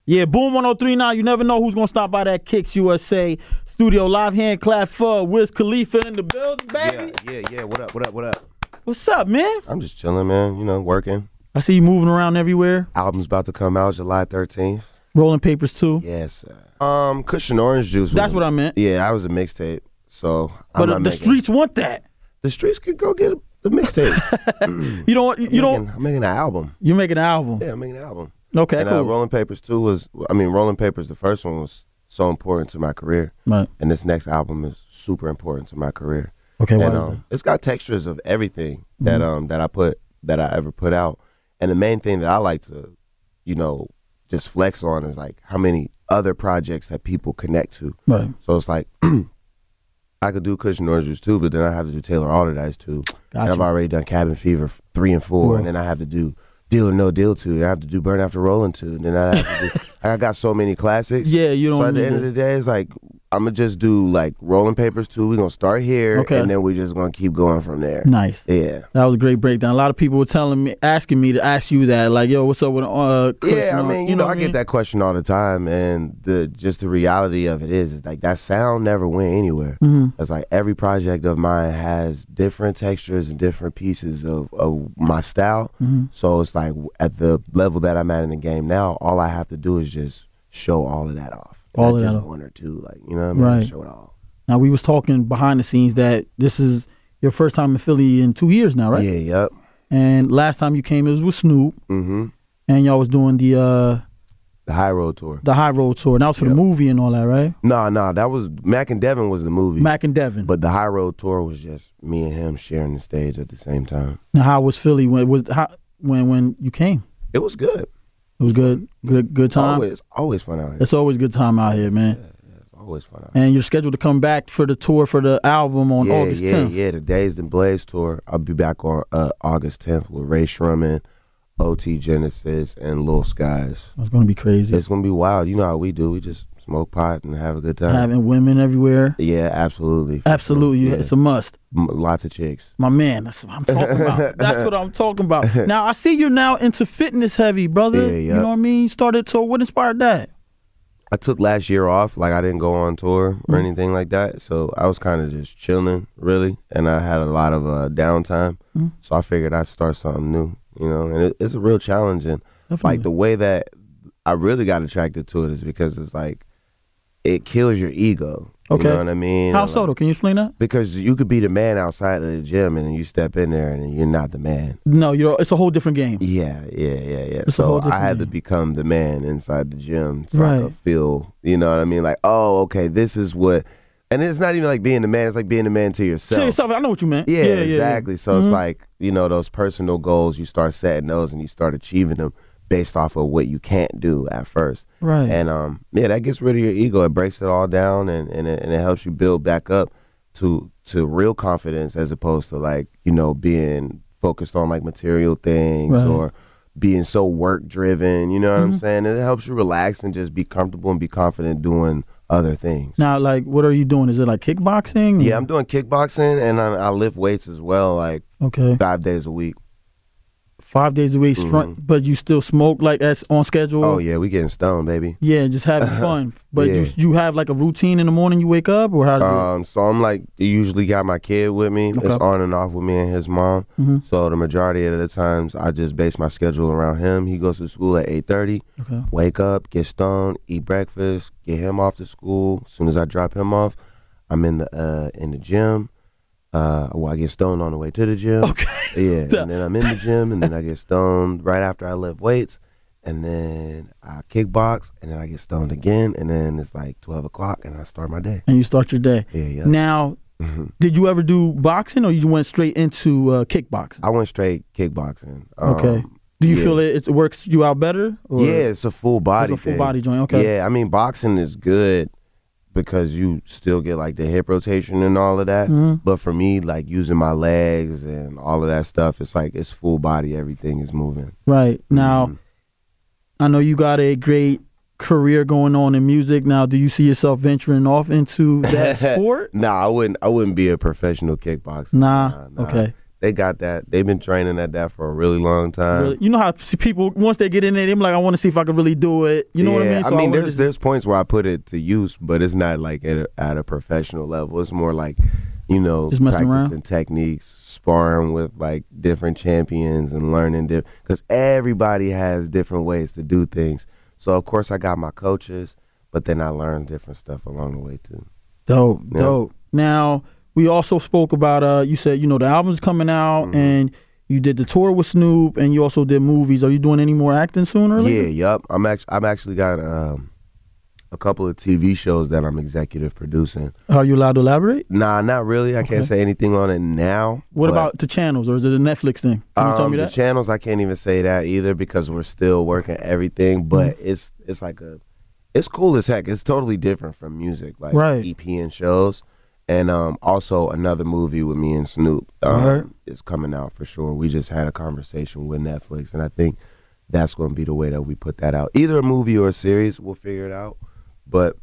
Yeah, Boom 103.9. You never know who's gonna stop by that Kicks USA studio. Live hand clap for Wiz Khalifa in the building, baby. Yeah. What up? What's up, man? I'm just chilling, man. You know, working. I see you moving around everywhere. Album's about to come out July 13th. Rolling Papers too. Yes. Cushion Orange Juice. That's what I meant. Yeah, I was a mixtape. So, but the streets want that. The streets could go get the mixtape. You don't. I'm making an album. You're making an album. Yeah, I'm making an album. Okay, and, cool. Rolling Papers 2 was, Rolling Papers, the first one was so important to my career. Right. And this next album is super important to my career. Okay, why is and it's got textures of everything that that I ever put out. And the main thing that I like to, just flex on is like how many other projects that people connect to. Right. So it's like I could do Cushion Orange Juice 2, but then I have to do Taylor Alderdice 2. And I've already done Cabin Fever 3 and 4, and then I have to do Deal or No Deal 2. Then I have to do Burn After Rolling 2. And then I have to do, I got so many classics. Yeah, you don't. So at the end of the day, it's like I'm gonna just do like Rolling Papers 2. We're gonna start here, and then we're just gonna keep going from there. Nice. Yeah, that was a great breakdown. A lot of people were asking me to ask you that, like, yo, what's up with yeah, I mean, I get that question all the time, and the reality of it is like that sound never went anywhere. It's like every project of mine has different textures and different pieces of my style. So it's like at the level that I'm at in the game now, all I have to do is just show all of that off. All of just that one or two, like, you know what I mean? Right. Show it all. Now, we was talking behind the scenes that this is your first time in Philly in 2 years now, right? Yeah, yep. And last time you came, it was with Snoop. And y'all was doing the High Road Tour. The High Road Tour. And that was for the movie and all that, right? No, that was Mac and Devin was the movie. Mac and Devin. But the High Road Tour was just me and him sharing the stage at the same time. Now, how was Philly when you came? It was good. It was good. Good time. Always fun out here. It's always good time out here, man. Yeah, it's always fun out here. And you're scheduled to come back for the tour for the album on August 10th. Yeah, the Dazed and Blaze tour. I'll be back on August 10th with Ray Sherman, OT Genesis, and Lil Skies. It's gonna be crazy. It's gonna be wild. You know how we do. We just smoke pot and have a good time. Having women everywhere. Yeah, absolutely. Absolutely, sure. It's a must. Lots of chicks. My man, that's what I'm talking about. That's what I'm talking about. Now, I see you're now into fitness heavy, brother. Yeah. You know what I mean? You started tour. What inspired that? I took last year off. Like, I didn't go on tour or anything like that. So I was kind of just chilling, really. And I had a lot of downtime. So I figured I'd start something new, And it's a real challenge. And like the way that I really got attracted to it is because it's like, it kills your ego. Okay. You know what I mean? How so, though? Can you explain that? Because you could be the man outside of the gym and then you step in there and you're not the man. No, it's a whole different game. Yeah. So I had to become the man inside the gym so I could feel, you know what I mean? Like, oh, okay, this is what, and it's not even like being the man, it's like being the man to yourself. To yourself, I know what you meant. Yeah, exactly. So it's like, those personal goals, you start setting those and you start achieving them based off of what you can't do at first. Right. And that gets rid of your ego. It breaks it all down and it helps you build back up to real confidence as opposed to like, being focused on like material things or being so work driven, you know what I'm saying? And it helps you relax and just be comfortable and be confident doing other things. Now, like, what are you doing? Is it like kickboxing? Yeah, I'm doing kickboxing and I lift weights as well, like 5 days a week. 5 days a week, but you still smoke like that's on schedule? Oh, yeah, we getting stoned, baby. Yeah, just having fun. But you have like a routine in the morning you wake up, or how does it? So I'm like, usually got my kid with me. It's on and off with me and his mom. So the majority of the times, I just base my schedule around him. He goes to school at 8:30. Wake up, get stoned, eat breakfast, get him off to school. As soon as I drop him off, I'm in the gym. I get stoned on the way to the gym. Yeah, and then I'm in the gym, and then I get stoned right after I lift weights, and then I kickbox, and then I get stoned again, and then it's like 12 o'clock, and I start my day. And you start your day. Yeah. Now, did you ever do boxing, or you went straight into kickboxing? I went straight kickboxing. Do you feel it works you out better? Or? Yeah, it's a full body It's a full body joint, okay. Yeah, I mean, boxing is good because you still get like the hip rotation and all of that. But for me, like using my legs and all of that stuff, it's like it's full body, everything is moving. Right. Now, I know you got a great career going on in music. Now, do you see yourself venturing off into that sport? Nah, I wouldn't be a professional kickboxer. Nah. Okay. They got that. They've been training at that for a really long time. Really? You know how people, once they get in there, they're like, I want to see if I can really do it. You know what I mean? So I mean, there's points where I put it to use, but it's not like at a professional level. It's more like, you know, just practicing around? techniques, sparring with like different champions and learning because everybody has different ways to do things. So of course I got my coaches, but then I learned different stuff along the way too. Dope. Now, we also spoke about, you said, you know, the album's coming out and you did the tour with Snoop and you also did movies. Are you doing any more acting soon or later? Yeah, yup. I've actually got a couple of TV shows that I'm executive producing. Are you allowed to elaborate? Nah, not really. I can't say anything on it now. What about the channels, or is it a Netflix thing? Can you tell me that? The channels, I can't even say that either because we're still working everything, but it's like it's cool as heck. It's totally different from music, like EP and shows. And also another movie with me and Snoop is coming out for sure. We just had a conversation with Netflix, and I think that's going to be the way that we put that out. Either a movie or a series, we'll figure it out. But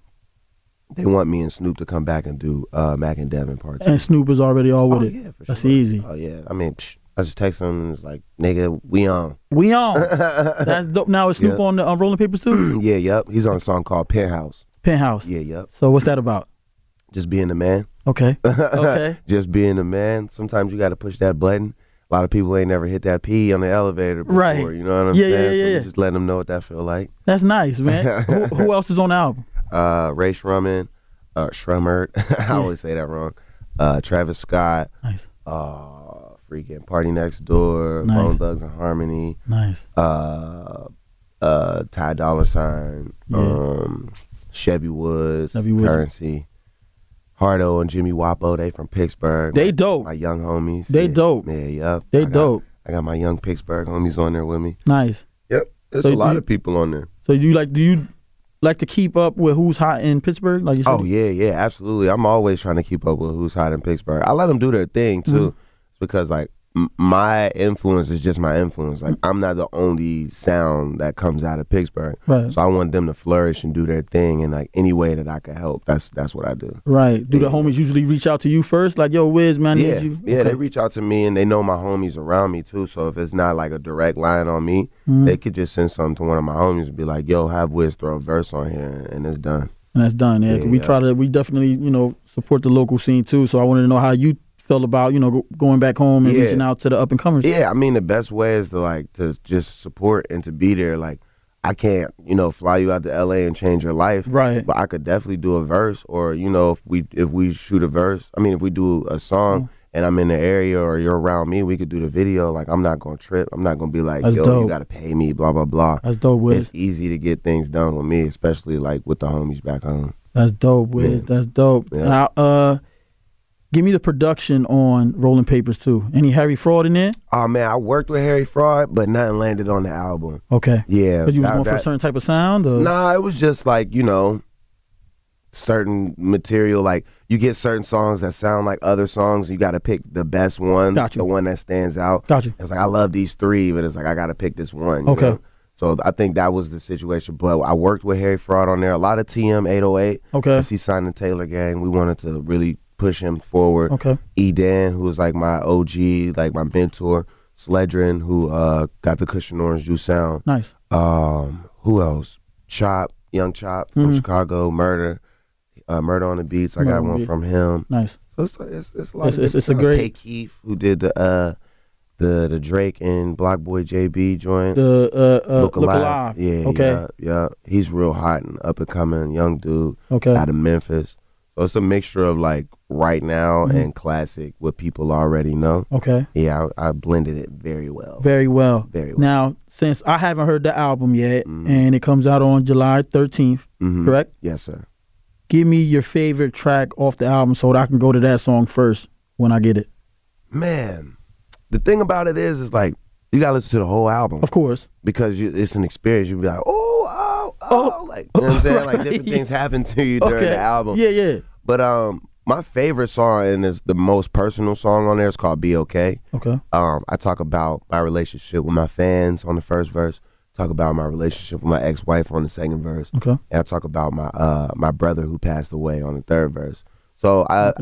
they want me and Snoop to come back and do Mac and Devin Part 2. And Snoop is already all with it. Yeah, for sure. That's easy. Oh, yeah. I mean, I just text him and it's like, nigga, we on. We on. That's dope. Now, is Snoop on the Rolling Papers too? Yeah, yep. He's on a song called Penthouse. Penthouse. Yeah, yep. So what's that about? Just being the man. Okay. Okay. Just being the man. Sometimes you got to push that button. A lot of people ain't never hit that P on the elevator before. Right. You know what I'm saying? So just letting them know what that feel like. That's nice, man. who else is on the album? Ray Shrummer. I always say that wrong. Travis Scott. Nice. Freaking Party Next Door. Nice. Bone Thugs and Harmony. Nice. Ty Dolla $ign. Chevy Woods. Currency. Hardo and Jimmy Wapo, they from Pittsburgh. They dope. My young homies. They dope. Yeah, yep. They dope. I got my young Pittsburgh homies on there with me. Nice. Yep. There's a lot of people on there. So do you like to keep up with who's hot in Pittsburgh? Like you said? Oh, yeah, absolutely. I'm always trying to keep up with who's hot in Pittsburgh. I let them do their thing, too, because, like, my influence is just my influence. Like, I'm not the only sound that comes out of Pittsburgh. Right. So I want them to flourish and do their thing in, like, any way that I can help. That's what I do. Right. Do the homies usually reach out to you first? Like, yo, Wiz, man, I need you? Yeah, they reach out to me, and they know my homies around me, too. So if it's not, like, a direct line on me, they could just send something to one of my homies and be like, yo, have Wiz throw a verse on here, and it's done. And that's done, yeah. We definitely, you know, support the local scene, too. So I wanted to know how you felt about, you know, going back home and reaching out to the up and comers. Yeah, I mean, the best way is to just support and to be there. Like, I can't, you know, fly you out to LA and change your life. Right. But I could definitely do a verse, or, you know, if we shoot a verse, I mean, if we do a song and I'm in the area or you're around me, we could do the video. Like, I'm not gonna trip. I'm not gonna be like, yo, you gotta pay me, blah, blah, blah. That's dope, Wiz. It's easy to get things done with me, especially like with the homies back home. That's dope, Wiz. Yeah. That's dope. Yeah. Now, give me the production on Rolling Papers too. Any Harry Fraud in there? Oh man, I worked with Harry Fraud, but nothing landed on the album. Okay. Yeah. Because you was going for a certain type of sound? Or? Nah, it was just like, you know, certain material. Like, you get certain songs that sound like other songs. You got to pick the best one, the one that stands out. Got you. It's like, I love these three, but it's like, I got to pick this one. You know? So I think that was the situation. But I worked with Harry Fraud on there. A lot of TM 808. Okay. He signed the Taylor Gang. We wanted to really push him forward. Okay. E-Dan, who was like my OG, like my mentor. Sledrin, who got the Cushion Orange Juice sound. Nice. Who else? Chop, Young Chop from Chicago. Murder on the Beats. I got one from him. Nice. So it's a lot. It's a great. Tay Keith, who did the Drake and Block Boy JB joint. Look Alive. Yeah. Okay. Yeah. He's real hot and up and coming young dude. Okay. Out of Memphis. So it's a mixture of like right now and classic, what people already know. Okay. Yeah, I blended it very well. Very well. Very well. Now, since I haven't heard the album yet, and it comes out on July 13th, correct? Yes, sir. Give me your favorite track off the album so that I can go to that song first when I get it. Man, the thing about it is like, you gotta listen to the whole album. Of course. Because it's an experience. You'll be like, like, you know what I'm saying? Like, different things happen to you during the album. Yeah, yeah. But my favorite song, and it's the most personal song on there, is called Be Okay. Okay. I talk about my relationship with my fans on the first verse. Talk about my relationship with my ex-wife on the second verse. Okay. And I talk about my brother who passed away on the third verse. So I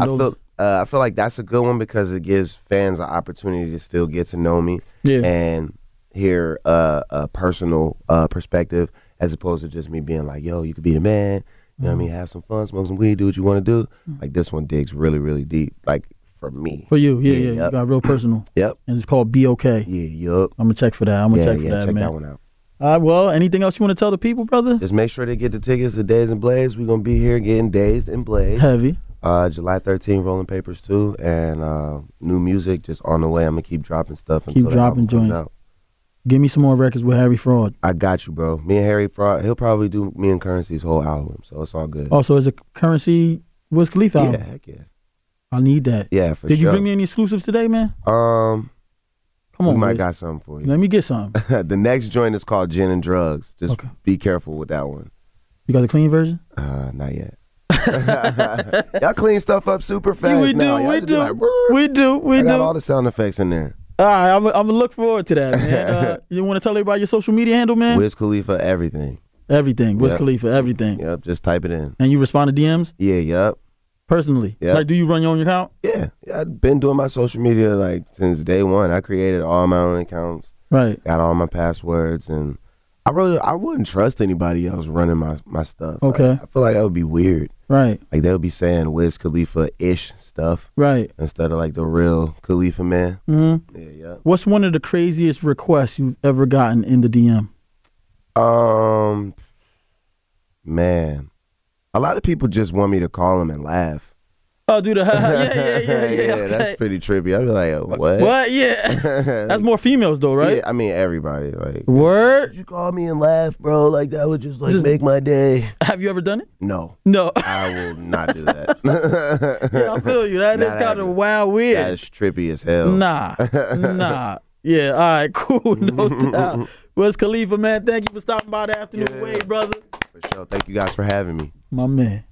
I feel like that's a good one because it gives fans an opportunity to still get to know me and hear a personal perspective as opposed to just me being like, yo, you could be the man, you know what I mean, have some fun, smoke some weed, do what you want to do. Like this one digs really, really deep, like for me. For you, yeah. You got real personal. Yep. And it's called Be Okay. Yeah, yup. I'm going to check for that. Check for that, check man. that one out. All right, well, anything else you want to tell the people, brother? Just make sure they get the tickets to Dazed and Blazed. We're going to be here getting Dazed and Blazed. Heavy. July 13th, Rolling Papers 2, and new music just on the way. I'm going to keep dropping stuff until the album comes out. Give me some more records with Harry Fraud. I got you, bro. Me and Harry Fraud, he'll probably do me and Currency's whole album, so it's all good. Also, is a Currency Wiz Khalifa album? Yeah, heck yeah. I need that. Yeah, for sure. Did you bring me any exclusives today, man? Come on, we might Wiz. got something for you. Let me get some. The next joint is called Gin and Drugs. Just be careful with that one. You got the clean version? Not yet. Y'all clean stuff up super fast. We do. I got all the sound effects in there. All right, I'm gonna look forward to that, man. You want to tell everybody your social media handle, man? Wiz Khalifa, everything. Everything. Wiz Khalifa, everything. Yep, just type it in. And you respond to DMs? Yeah, yep. Personally? Yeah. Like, do you run your own account? Yeah. I've been doing my social media like since day one. I created all my own accounts. Right. Got all my passwords, and I wouldn't trust anybody else running my stuff. Okay. Like, I feel like that would be weird. Right. Like they would be saying Wiz Khalifa-ish stuff. Right. Instead of like the real Khalifa man. Mm-hmm. Yeah. What's one of the craziest requests you've ever gotten in the DM? Man, a lot of people just want me to call them and laugh. Oh, dude, yeah. Okay. That's pretty trippy. I'd be like, what? What? Yeah. That's more females though, right? Yeah, I mean everybody. Like, word? Did you call me and laugh, bro? Like that would just make my day. Have you ever done it? No. I will not do that. Yeah, I feel you. That is kind of wild, weird. That is trippy as hell. Nah. Yeah, all right, cool, no doubt. Wiz Khalifa, man, thank you for stopping by the afternoon wave, brother. For sure. Thank you guys for having me. My man.